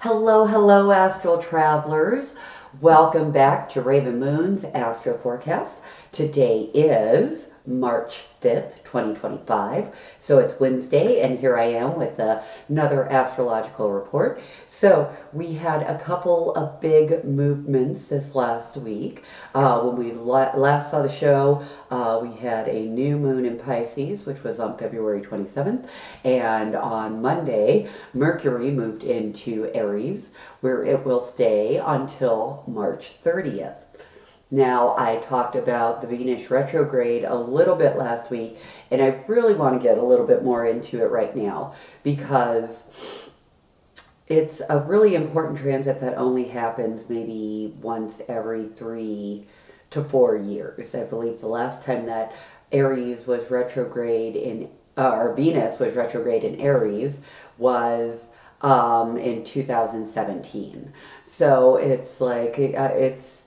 Hello, astral travelers. Welcome back to Rav'n Moon's Astro Forecast. Today is March 5th, 2025. So it's Wednesday, and here I am with another astrological report. So we had a couple of big movements this last week. When we last saw the show, we had a new moon in Pisces, which was on February 27th. And on Monday, Mercury moved into Aries, where it will stay until March 30th. Now, I talked about the Venus retrograde a little bit last week, and I really want to get a little bit more into it right now because it's a really important transit that only happens maybe once every 3 to 4 years. I believe the last time that Aries was retrograde in, or Venus was retrograde in Aries was in 2017. So it's like, it's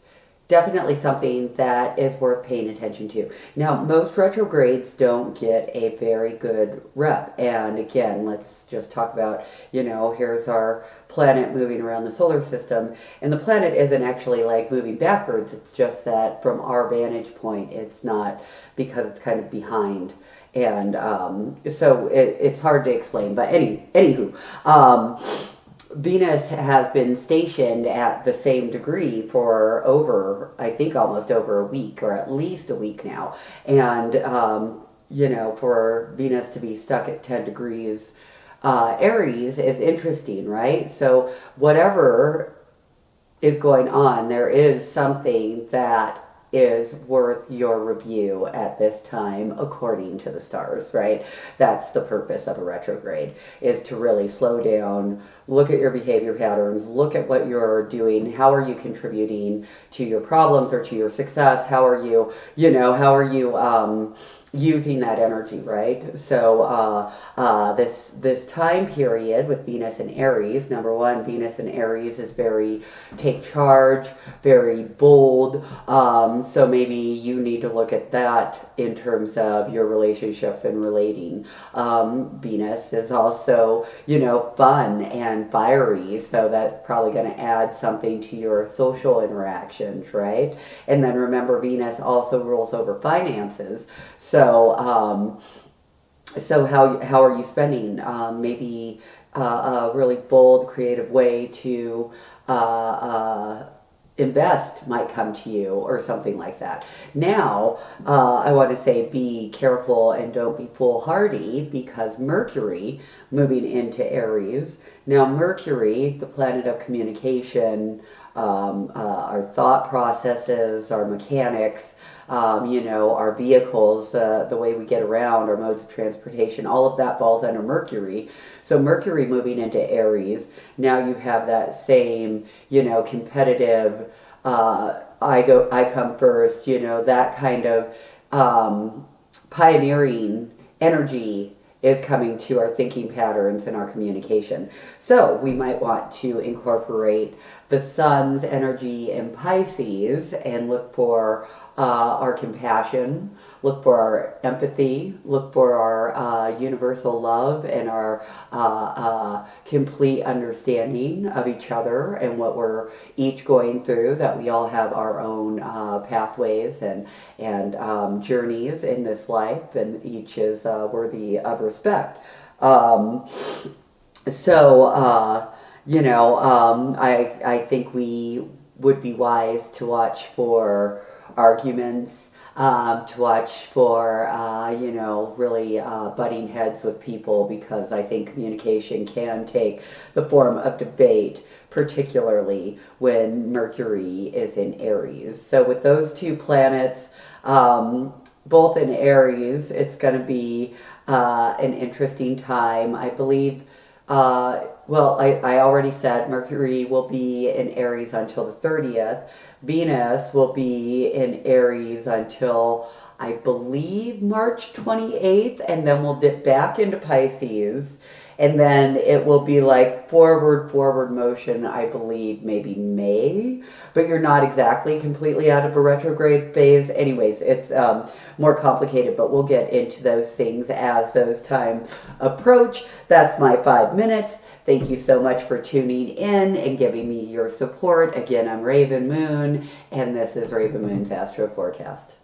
definitely something that is worth paying attention to. Now, most retrogrades don't get a very good rep. And again, let's just talk about, here's our planet moving around the solar system. And the planet isn't actually like moving backwards. It's just that from our vantage point, it's not, because it's kind of behind. And so it's hard to explain. But anywho, Venus has been stationed at the same degree for over, I think, almost over a week, or at least a week now. And, for Venus to be stuck at 10 degrees Aries is interesting, right? So whatever is going on, there is something that is worth your review at this time according to the stars, right? That's the purpose of a retrograde, is to really slow down, look at your behavior patterns, look at what you're doing, how are you contributing to your problems or to your success, how are you, using that energy, right? So this time period with Venus and Aries, number one, Venus and Aries is very take charge, very bold. So maybe you need to look at that in terms of your relationships and relating. Venus is also, fun and fiery, so that's probably going to add something to your social interactions, right? And then remember, Venus also rules over finances. So how are you spending? Maybe a really bold, creative way to invest might come to you, or something like that. Now, I want to say be careful and don't be foolhardy, because Mercury moving into Aries. Now, Mercury, the planet of communication, our thought processes, our mechanics, our vehicles, the way we get around, our modes of transportation, all of that falls under Mercury. So Mercury moving into Aries, now you have that same, competitive, I come first, that kind of pioneering energy is coming to our thinking patterns and our communication. So we might want to incorporate the sun's energy in Pisces and look for our compassion, look for our empathy, look for our universal love and our complete understanding of each other and what we're each going through, that we all have our own pathways and journeys in this life, and each is worthy of respect. I think we would be wise to watch for arguments, to watch for, really butting heads with people, because I think communication can take the form of debate, particularly when Mercury is in Aries. So with those two planets, both in Aries, it's going to be an interesting time. I believe, I already said Mercury will be in Aries until the 30th. Venus will be in Aries until, I believe, March 28th, and then we'll dip back into Pisces, and then it will be like forward motion, I believe, maybe May, but you're not exactly completely out of a retrograde phase. Anyways, it's more complicated, but we'll get into those things as those times approach. That's my 5 minutes. Thank you so much for tuning in and giving me your support. Again, I'm Rav'n Moon, and this is Rav'n Moon's Astro Forecast.